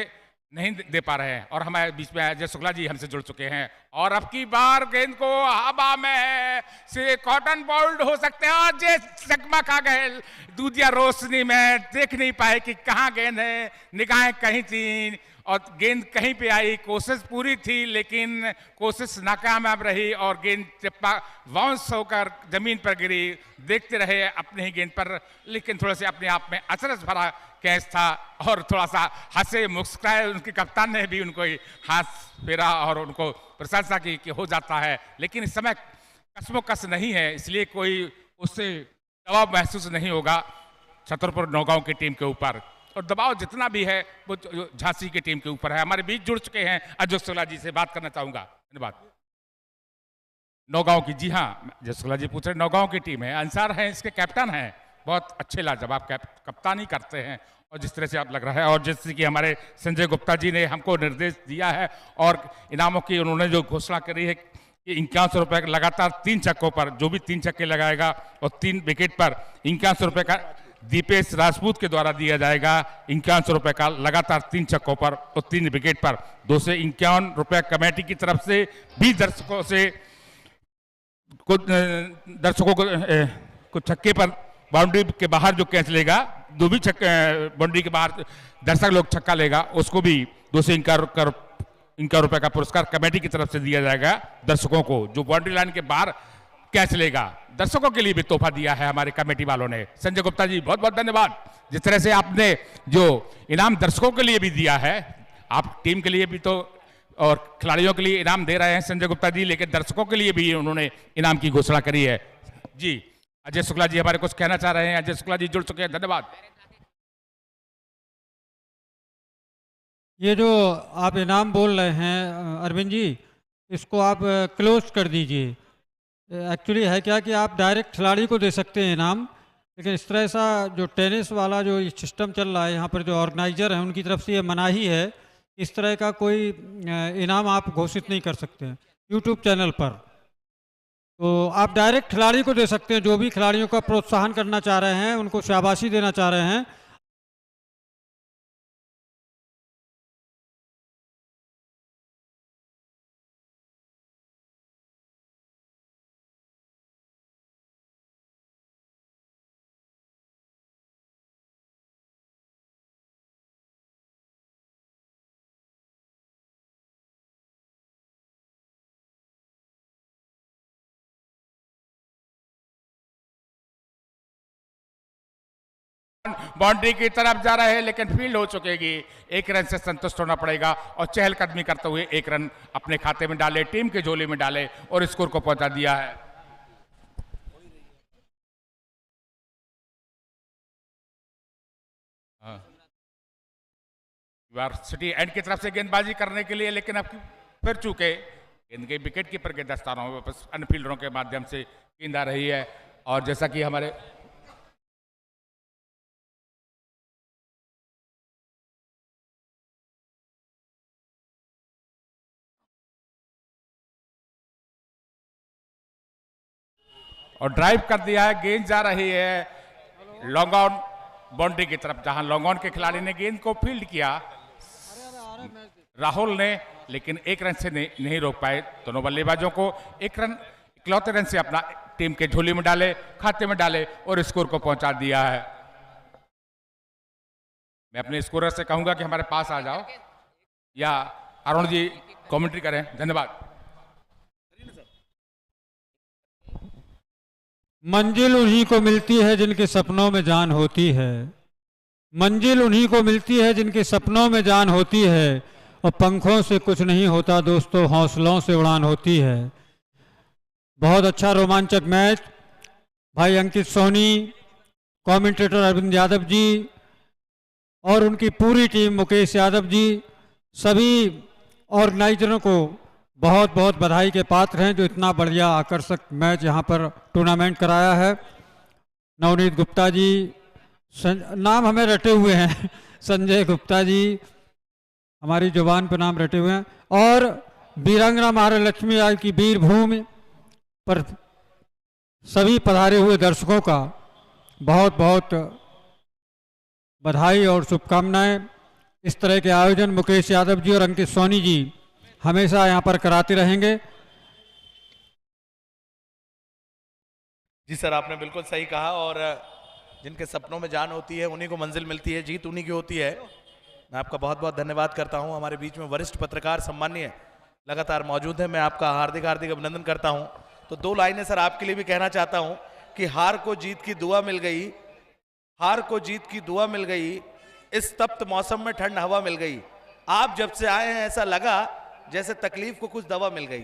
नहीं दे पा रहे हैं। और हमारे बीच में अजय शुक्ला जी हमसे जुड़ चुके हैं और अब की बार गेंद को हवा में से कॉटन बॉल्ड हो सकते हैं और जे चकमा खा गए दूधिया रोशनी में, देख नहीं पाए कि कहाँ गेंद है, निगाहें कहीं थी और गेंद कहीं पे आई। कोशिश पूरी थी लेकिन कोशिश नाकामयाब रही और गेंद टिप्पा बाउंस होकर जमीन पर गिरी। देखते रहे अपने ही गेंद पर, लेकिन थोड़ा से अपने आप में अचरज भरा कैच था और थोड़ा सा हंसे मुस्कुराए। उनके कप्तान ने भी उनको हाथ फेरा और उनको प्रशंसा की कि हो जाता है, लेकिन इस समय कसमोकस नहीं है, इसलिए कोई उससे दबाव महसूस नहीं होगा छतरपुर नौगांव की टीम के ऊपर। और दबाव जितना भी है वो झांसी की टीम के ऊपर है। हमारे बीच जुड़ चुके हैं अजय शुक्ला जी से बात करना चाहूंगा। धन्यवाद। नौगांव की, जी हाँ, जय शुक्ला जी पूछ रहे, नौगांव की टीम है, अंसार हैं इसके कैप्टन हैं, बहुत अच्छे लाजवाब कप्तानी करते हैं, और जिस तरह से आप लग रहा है, और जैसे कि हमारे संजय गुप्ता जी ने हमको निर्देश दिया है और इनामों की उन्होंने जो घोषणा करी है कि 51 रुपये लगातार 3 छक्कों पर, जो भी 3 छक्के लगाएगा और 3 विकेट पर 51 रुपये का दीपेश राजपूत के द्वारा दिया जाएगा, 51 रुपये का लगातार 3 छक्कों पर और 3 विकेट पर 251 रुपये कमेटी की तरफ से, 20 दर्शकों से को छक्के पर बाउंड्री के बाहर जो कैच लेगा, जो भी बाउंड्री के बाहर दर्शक लोग छक्का लेगा उसको भी 251 रुपए का पुरस्कार कमेटी की तरफ से दिया जाएगा दर्शकों को, जो बाउंड्री लाइन के बाहर कैच लेगा। दर्शकों के लिए भी तोहफा दिया है हमारे कमेटी वालों ने। संजय गुप्ता जी बहुत बहुत धन्यवाद, जिस तरह से आपने जो इनाम दर्शकों के लिए भी दिया है, आप टीम के लिए भी तो और खिलाड़ियों के लिए इनाम दे रहे हैं संजय गुप्ता जी, लेकिन दर्शकों के लिए भी उन्होंने इनाम की घोषणा करी है। जी अजय शुक्ला जी हमारे कुछ कहना चाह रहे हैं, अजय शुक्ला जी जुड़ चुके हैं, धन्यवाद। ये जो आप इनाम बोल रहे हैं अरविंद जी, इसको आप क्लोज कर दीजिए। एक्चुअली है क्या कि आप डायरेक्ट खिलाड़ी को दे सकते हैं इनाम, लेकिन इस तरह सा जो टेनिस वाला जो सिस्टम चल रहा है यहाँ पर, जो ऑर्गेनाइजर हैं उनकी तरफ से ये मनाही है, इस तरह का कोई इनाम आप घोषित नहीं कर सकते हैं यूट्यूब चैनल पर। तो आप डायरेक्ट खिलाड़ी को दे सकते हैं, जो भी खिलाड़ियों का प्रोत्साहन करना चाह रहे हैं, उनको शाबाशी देना चाह रहे हैं। बाउंड्री की तरफ जा रहे हैं, लेकिन फील्ड हो चुकेगी, 1 रन से संतुष्ट होना पड़ेगा और चहलकदमी करते हुए 1 रन अपने खाते में डाले, टीम के झोले में डाले और स्कोर को पहुंचा दिया है। यूनिवर्सिटी एंड की तरफ से गेंदबाजी करने के लिए, लेकिन अब फिर चूके गेंद के विकेट कीपर के दस्तानों में वापस अन्य फील्डरों के माध्यम से गेंद आ रही है। और जैसा कि हमारे और ड्राइव कर दिया है, गेंद जा रही है लॉन्ग ऑन बाउंड्री की तरफ, जहां लॉन्ग ऑन के खिलाड़ी ने गेंद को फील्ड किया राहुल ने, लेकिन 1 रन से नहीं रोक पाए दोनों बल्लेबाजों को। 1 रन इकलौते रन से अपना टीम के झोली में डाले, खाते में डाले और स्कोर को पहुंचा दिया है। मैं अपने स्कोरर से कहूंगा कि हमारे पास आ जाओ या अरुण जी कमेंट्री करें, धन्यवाद। मंजिल उन्हीं को मिलती है जिनके सपनों में जान होती है, मंजिल उन्हीं को मिलती है जिनके सपनों में जान होती है, और पंखों से कुछ नहीं होता दोस्तों, हौसलों से उड़ान होती है। बहुत अच्छा रोमांचक मैच, भाई अंकित सोनी, कमेंटेटर अरविंद यादव जी और उनकी पूरी टीम, मुकेश यादव जी, सभी ऑर्गेनाइजरों को बहुत बहुत बधाई के पात्र हैं जो इतना बढ़िया आकर्षक मैच यहाँ पर टूर्नामेंट कराया है। नवनीत गुप्ता जी, नाम हमें रटे हुए हैं संजय गुप्ता जी, हमारी जुबान पर नाम रटे हुए हैं, और वीरांगना महालक्ष्मी राज की वीर भूमि पर सभी पधारे हुए दर्शकों का बहुत बहुत बधाई और शुभकामनाएं। इस तरह के आयोजन मुकेश यादव जी और अंकित सोनी जी हमेशा यहाँ पर कराते रहेंगे। जी सर, आपने बिल्कुल सही कहा, और जिनके सपनों में जान होती है उन्हीं को मंजिल मिलती है, जीत उन्हीं की होती है। मैं आपका बहुत बहुत धन्यवाद करता हूं। हमारे बीच में वरिष्ठ पत्रकार सम्मानीय लगातार मौजूद है, मैं आपका हार्दिक हार्दिक अभिनंदन करता हूं। तो 2 लाइनें सर आपके लिए भी कहना चाहता हूं कि हार को जीत की दुआ मिल गई, हार को जीत की दुआ मिल गई, इस तप्त मौसम में ठंड हवा मिल गई। आप जब से आए हैं ऐसा लगा जैसे तकलीफ को कुछ दवा मिल गई।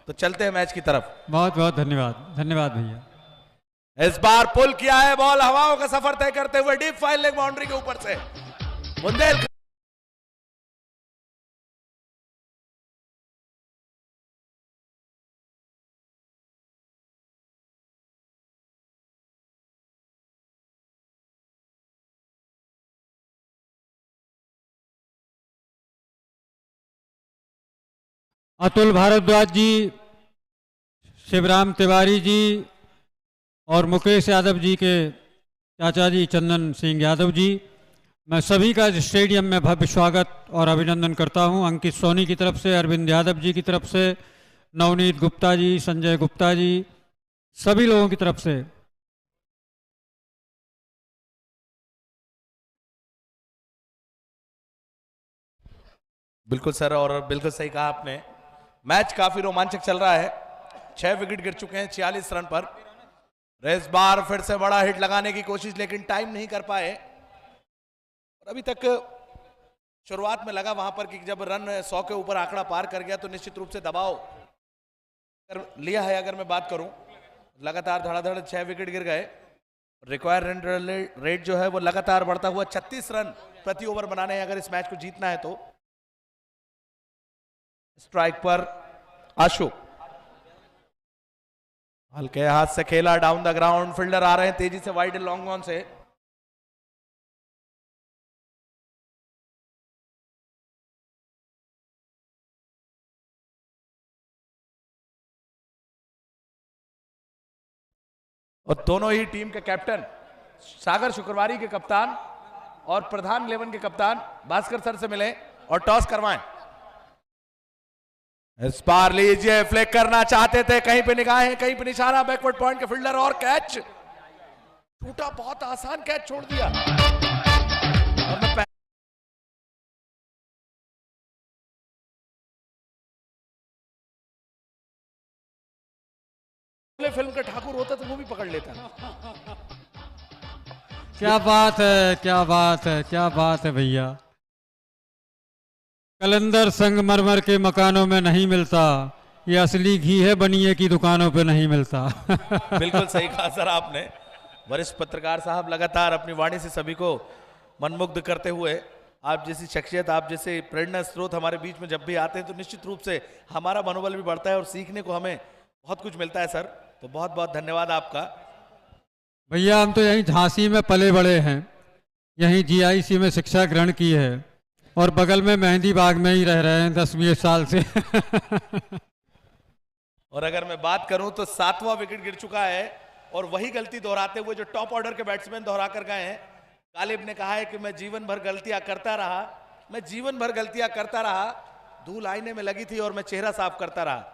तो चलते हैं मैच की तरफ। बहुत बहुत धन्यवाद, धन्यवाद भैया। इस बार पुल किया है बॉल, हवाओं का सफर तय करते हुए डीप फाइल लेग बाउंड्री के ऊपर से बुंदेल अतुल भारद्वाज जी, शिवराम तिवारी जी और मुकेश यादव जी के चाचा जी चंदन सिंह यादव जी, मैं सभी का इस स्टेडियम में भव्य स्वागत और अभिनंदन करता हूं। अंकित सोनी की तरफ से, अरविंद यादव जी की तरफ से, नवनीत गुप्ता जी, संजय गुप्ता जी, सभी लोगों की तरफ से। बिल्कुल सर, और बिल्कुल सही कहा आपने। मैच काफी रोमांचक चल रहा है। 6 विकेट गिर चुके हैं 46 रन पर। इस बार फिर से बड़ा हिट लगाने की कोशिश, लेकिन टाइम नहीं कर पाए। और अभी तक शुरुआत में लगा वहां पर कि जब रन 100 के ऊपर आंकड़ा पार कर गया तो निश्चित रूप से दबाव कर लिया है। अगर मैं बात करूं, लगातार धड़ाधड़ 6 विकेट गिर गए। रिक्वायर्ड रन रेट जो है वो लगातार बढ़ता हुआ 36 रन प्रति ओवर बनाने हैं अगर इस मैच को जीतना है तो। स्ट्राइक पर आशु, हल्के हाथ से खेला डाउन द ग्राउंड। फील्डर आ रहे हैं तेजी से वाइड लॉन्ग ऑन से। और दोनों ही टीम के कैप्टन सागर शुक्रवारी के कप्तान और प्रधान 11 के कप्तान भास्कर सर से मिले और टॉस करवाएं। इस बार लीजिए, फ्लिक करना चाहते थे, कहीं पे निगाहें कहीं पे निशाना, बैकवर्ड पॉइंट के फील्डर और कैच टूटा। बहुत आसान कैच छोड़ दिया। और फिल्म का ठाकुर होता तो वो भी पकड़ लेता। क्या बात है, क्या बात है, क्या बात है भैया। कलंदर संगमरमर के मकानों में नहीं मिलता, ये असली घी है बनिए की दुकानों पे नहीं मिलता। बिल्कुल सही कहा सर आपने। वरिष्ठ पत्रकार साहब लगातार अपनी वाणी से सभी को मनमुग्ध करते हुए, आप जैसी शख्सियत, आप जैसे प्रेरणा स्रोत हमारे बीच में जब भी आते हैं तो निश्चित रूप से हमारा मनोबल भी बढ़ता है और सीखने को हमें बहुत कुछ मिलता है सर। तो बहुत बहुत धन्यवाद आपका। भैया हम तो यहीं झांसी में पले बड़े हैं, यहीं जीआईसी में शिक्षा ग्रहण की है और बगल में मेहंदी बाग में ही रह रहे हैं 10-20 साल से। और अगर मैं बात करूं तो 7वां विकेट गिर चुका है और वही गलती दोहराते हुए जो टॉप ऑर्डर के बैट्समैन दोहरा कर गए हैं। गालिब ने कहा है कि मैं जीवन भर गलतियां करता रहा, मैं जीवन भर गलतियां करता रहा, धूल आईने में लगी थी और मैं चेहरा साफ करता रहा।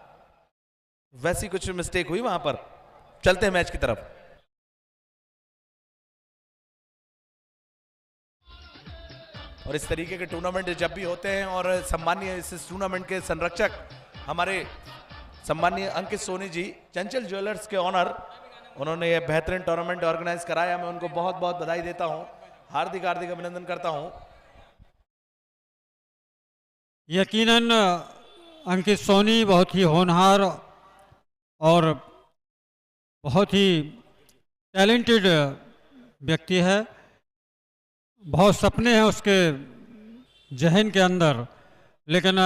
वैसी कुछ मिस्टेक हुई वहां पर। चलते हैं मैच की तरफ। और इस तरीके के टूर्नामेंट जब भी होते हैं और सम्मानीय इस टूर्नामेंट के संरक्षक हमारे सम्मानीय अंकित सोनी जी, चंचल ज्वेलर्स के ऑनर, उन्होंने ये बेहतरीन टूर्नामेंट ऑर्गेनाइज कराया। मैं उनको बहुत बहुत बधाई देता हूं, हार्दिक हार्दिक अभिनंदन करता हूं। यकीनन अंकित सोनी बहुत ही होनहार और बहुत ही टैलेंटेड व्यक्ति है। बहुत सपने हैं उसके जहन के अंदर, लेकिन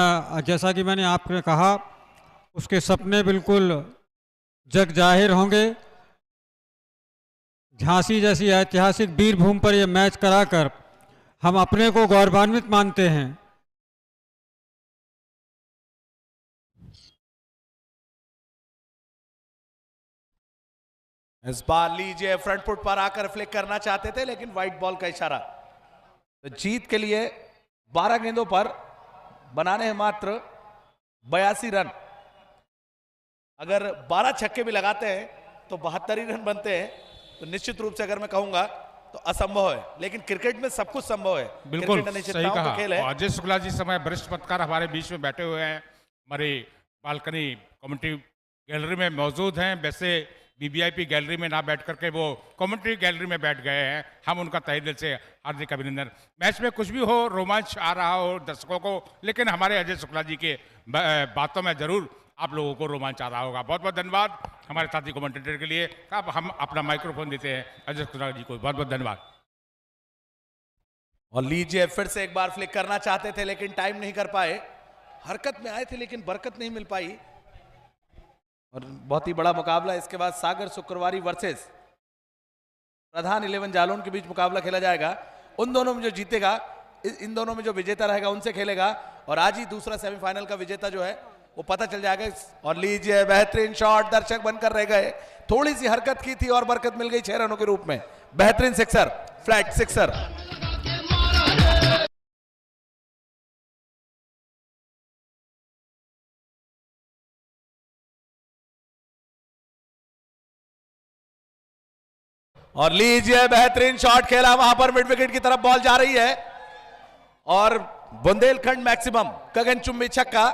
जैसा कि मैंने आपने कहा उसके सपने बिल्कुल जग जाहिर होंगे। झांसी जैसी ऐतिहासिक वीरभूमि पर यह मैच कराकर हम अपने को गौरवान्वित मानते हैं। इस बार लीजिए, फ्रंट फुट पर आकर फ्लिक करना चाहते थे लेकिन वाइट बॉल का इशारा। तो जीत के लिए 12 गेंदों पर बनाने हैं मात्र 82 रन। अगर 12 छक्के भी लगाते हैं तो 72 ही रन बनते हैं। तो निश्चित रूप से अगर मैं कहूंगा तो असंभव है, लेकिन क्रिकेट में सब कुछ संभव है। बिल्कुल क्रिकेट सही कहा। तो खेल है। अजय शुक्ला जी समय वरिष्ठ पत्रकार हमारे बीच में बैठे हुए हैं, हमारी बालकनी कम्युनिटी गैलरी में मौजूद हैं। वैसे बीबीआईपी गैलरी में ना बैठ करके वो कमेंट्री गैलरी में बैठ गए हैं। हम उनका तहे दिल से हार्दिक अभिनंदन। मैच में कुछ भी हो, रोमांच आ रहा हो दर्शकों को, लेकिन हमारे अजय शुक्ला जी के बातों में जरूर आप लोगों को रोमांच आ रहा होगा। बहुत बहुत धन्यवाद हमारे साथी कमेंटेटर के लिए। अब हम अपना माइक्रोफोन देते हैं अजय शुक्ला जी को। बहुत बहुत धन्यवाद। और लीजिए, फिर से एक बार फ्लिक करना चाहते थे लेकिन टाइम नहीं कर पाए। हरकत में आए थे लेकिन बरकत नहीं मिल पाई। और बहुत ही बड़ा मुकाबला इसके बाद सागर शुक्रवारी वर्सेस प्रधान 11 जालौन के बीच मुकाबला खेला जाएगा। उन दोनों में जो जीतेगा, इन दोनों में जो विजेता रहेगा उनसे खेलेगा। और आज ही दूसरा सेमीफाइनल का विजेता जो है वो पता चल जाएगा। और लीजिए बेहतरीन शॉट, दर्शक बनकर रह गए, थोड़ी सी हरकत की थी और बरकत मिल गई 6 रनों के रूप में। बेहतरीन सिक्सर, फ्लैट सिक्सर। और लीजिए बेहतरीन शॉट खेला, वहां पर मिड विकेट की तरफ बॉल जा रही है और बुंदेलखंड मैक्सिमम गगनचुंबी छक्का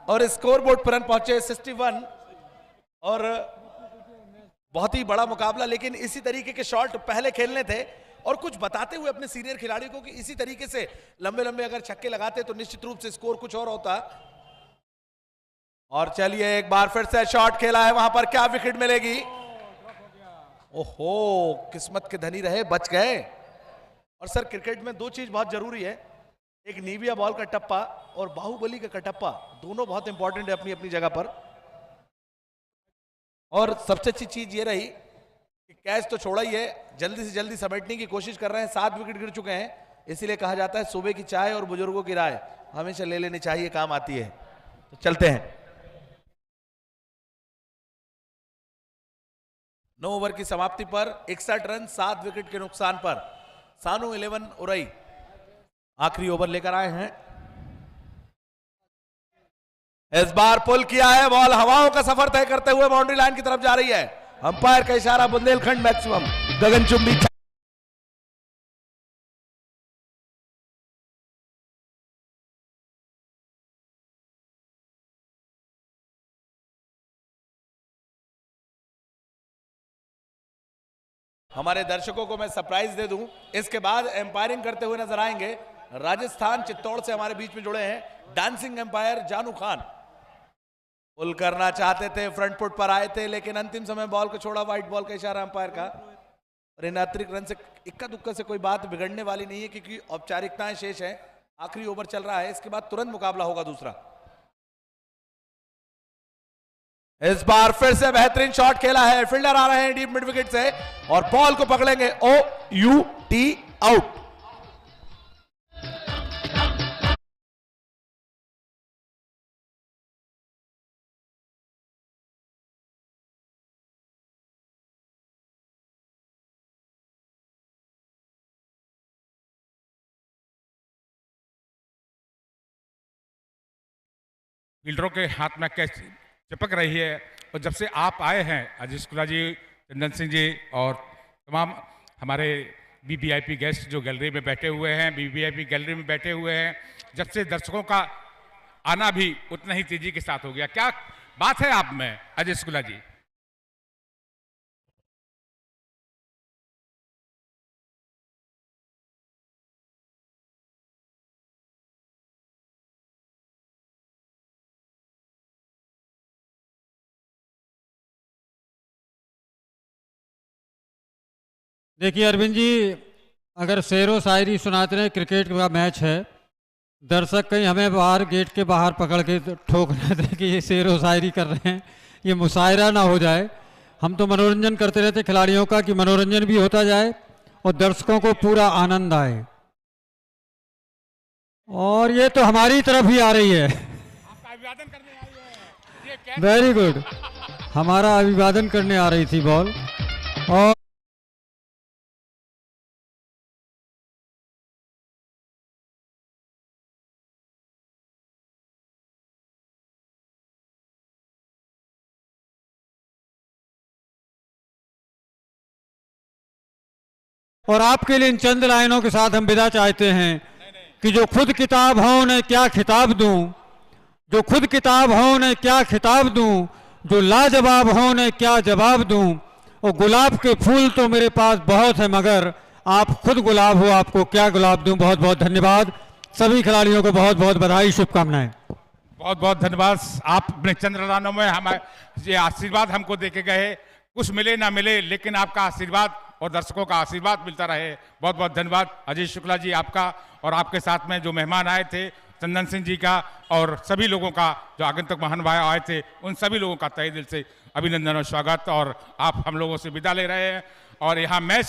और स्कोर बोर्ड पर रन पहुंचे 61। और बहुत ही बड़ा मुकाबला, लेकिन इसी तरीके के शॉट पहले खेलने थे और कुछ बताते हुए अपने सीनियर खिलाड़ियों को कि इसी तरीके से लंबे लंबे अगर छक्के लगाते तो निश्चित रूप से स्कोर कुछ और होता। और चलिए एक बार फिर से शॉट खेला है, वहां पर क्या विकेट मिलेगी। ओहो, किस्मत के धनी रहे, बच गए। और सर क्रिकेट में दो चीज बहुत जरूरी है, एक नीविया बॉल का टप्पा और बाहुबली का कटप्पा, दोनों बहुत इंपॉर्टेंट है अपनी अपनी जगह पर। और सबसे अच्छी चीज ये रही कि कैच तो छोड़ा ही है, जल्दी से जल्दी समेटने की कोशिश कर रहे हैं। 7 विकेट गिर चुके हैं, इसीलिए कहा जाता है सुबह की चाय और बुजुर्गों की राय हमेशा ले लेनी चाहिए, काम आती है। तो चलते हैं। 9 ओवर की समाप्ति पर 61 रन 7 विकेट के नुकसान पर सानू 11 उरई आखिरी ओवर लेकर आए हैं। इस बार पुल किया है, बॉल हवाओं का सफर तय करते हुए बाउंड्री लाइन की तरफ जा रही है। अंपायर का इशारा, बुंदेलखंड मैक्सिमम गगनचुंबी। हमारे दर्शकों को मैं सरप्राइज दे दूं, इसके बाद एम्पायरिंग करते हुए नजर आएंगे राजस्थान चित्तौड़ से हमारे बीच में जुड़े हैं डांसिंग एम्पायर जानू खान। पुल करना चाहते थे, फ्रंट फुट पर आए थे, लेकिन अंतिम समय बॉल को छोड़ा, व्हाइट बॉल का इशारा अंपायर का। और इन अतिरिक्त रन से इक्का दुक्का से कोई बात बिगड़ने वाली नहीं है, क्योंकि औपचारिकताएं शेष है। आखिरी ओवर चल रहा है, इसके बाद तुरंत मुकाबला होगा दूसरा। इस बार फिर से बेहतरीन शॉट खेला है, फील्डर आ रहे हैं डीप मिड विकेट से और बॉल को पकड़ेंगे। OUT out. फील्डरों के हाथ में कैच चिपक रही है और जब से आप आए हैं अजीत शुक्ला जी, चंदन सिंह जी और तमाम हमारे VVIP गेस्ट जो गैलरी में बैठे हुए हैं, VVIP गैलरी में बैठे हुए हैं, जब से दर्शकों का आना भी उतना ही तेजी के साथ हो गया। क्या बात है आप में अजीत शुक्ला जी? देखिए अरविंद जी, अगर शेरो शायरी सुनाते रहे, क्रिकेट का मैच है, दर्शक कहीं हमें बाहर गेट के बाहर पकड़ के ठोक रहे थे कि ये शेरो शायरी कर रहे हैं, ये मुशायरा ना हो जाए। हम तो मनोरंजन करते रहते खिलाड़ियों का, कि मनोरंजन भी होता जाए और दर्शकों को पूरा आनंद आए। और ये तो हमारी तरफ ही आ रही है। आपका अभिवादन करने आई है। ये कैच वेरी गुड, हमारा अभिवादन करने आ रही थी बॉल। और और आपके लिए इन चंद लाइनों के साथ हम विदा चाहते हैं कि जो खुद किताब हो उन्हें क्या खिताब दूं, जो खुद किताब हो उन्हें क्या खिताब दूं, जो लाजवाब हो उन्हें क्या जवाब दूं। और गुलाब के फूल तो मेरे पास बहुत है, मगर आप खुद गुलाब हो, आपको क्या गुलाब दूं। बहुत बहुत धन्यवाद, सभी खिलाड़ियों को बहुत बहुत बधाई, शुभकामनाएं। बहुत बहुत धन्यवाद। आप अपने चंद्रदानों में हमारे ये आशीर्वाद हमको देके गए, कुछ मिले ना मिले, लेकिन आपका आशीर्वाद और दर्शकों का आशीर्वाद मिलता रहे। बहुत बहुत धन्यवाद अजीत शुक्ला जी आपका, और आपके साथ में जो मेहमान आए थे चंदन सिंह जी का और सभी लोगों का, जो आगंतुक महानुभाव आए थे, उन सभी लोगों का तहे दिल से अभिनंदन और स्वागत। और आप हम लोगों से विदा ले रहे हैं और यहाँ मैच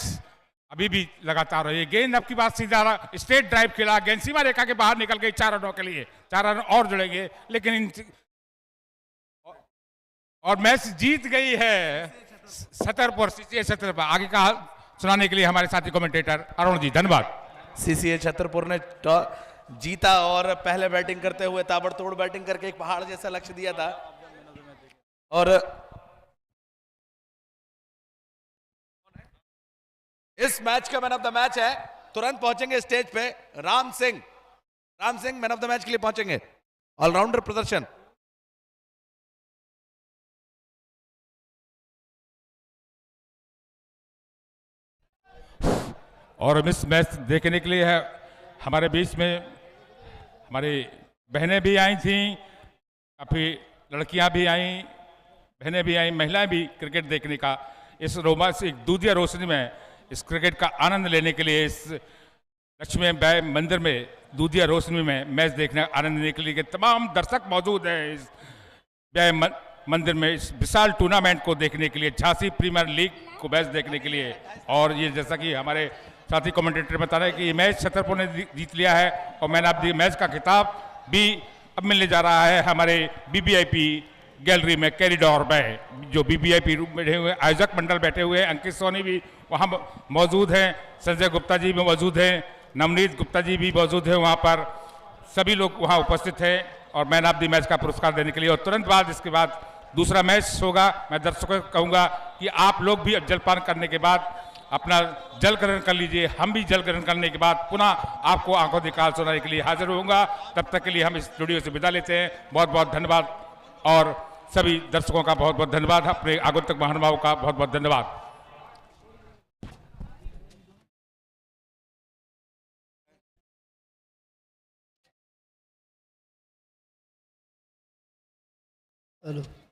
अभी भी लगातार रही है। गेंद अब की बात सीधा स्ट्रेट ड्राइव खेला, गेंद सीमा रेखा के बाहर निकल गई 4 रनों के लिए, 4 रन और जुड़ेंगे, लेकिन इन और मैच जीत गई है छतरपुर, सीसीए छतरपुर। आगे का सुनाने के लिए हमारे साथी कमेंटेटर अरुण जी, धन्यवाद। सीसीए छतरपुर ने जीता और पहले बैटिंग करते हुए ताबड़तोड़ बैटिंग करके एक पहाड़ जैसा लक्ष्य दिया था। और इस मैच का मैन ऑफ द मैच है, तुरंत पहुंचेंगे स्टेज पे Ram Singh. Ram Singh man of the match के लिए पहुंचेंगे। ऑलराउंडर प्रदर्शन। और इस मैच देखने के लिए है हमारे बीच में हमारी बहनें भी आई थी, काफ़ी लड़कियां भी आई, बहनें भी आई, महिलाएं भी क्रिकेट देखने का इस रोमांच एक दूधिया रोशनी में इस क्रिकेट का आनंद लेने के लिए इस लक्ष्मी बाई मंदिर में दूधिया रोशनी में मैच देखने आनंद लेने के लिए तमाम दर्शक मौजूद हैं इस बाई मंदिर में इस विशाल टूर्नामेंट को देखने के लिए, झांसी प्रीमियर लीग को मैच देखने के लिए। और ये जैसा कि हमारे साथी कमेंटेटर बता रहे हैं कि ये मैच छतरपुर ने जीत लिया है और मैन ऑफ द मैच का खिताब भी अब मिलने जा रहा है हमारे बीबीआईपी गैलरी में कॉरिडोर में, जो बीबीआईपी रूम में बैठे हुए आयोजक मंडल बैठे हुए हैं। अंकित सोनी भी वहाँ मौजूद हैं, संजय गुप्ता जी भी मौजूद हैं, नवनीत गुप्ता जी भी मौजूद हैं वहाँ पर। सभी लोग वहाँ उपस्थित हैं और मैन ऑफ द मैच का पुरस्कार देने के लिए। और तुरंत बाद इसके बाद दूसरा मैच होगा। मैं दर्शकों को कहूँगा कि आप लोग भी जलपान करने के बाद अपना जल ग्रहण कर लीजिए। हम भी जल ग्रहण करने के बाद पुनः आपको आंखों दिखाल सुनाने के लिए हाजिर होऊंगा। तब तक के लिए हम इस स्टूडियो से विदा लेते हैं। बहुत बहुत धन्यवाद और सभी दर्शकों का बहुत बहुत धन्यवाद, अपने आगंतुक महानुभावों का बहुत बहुत धन्यवाद। हेलो।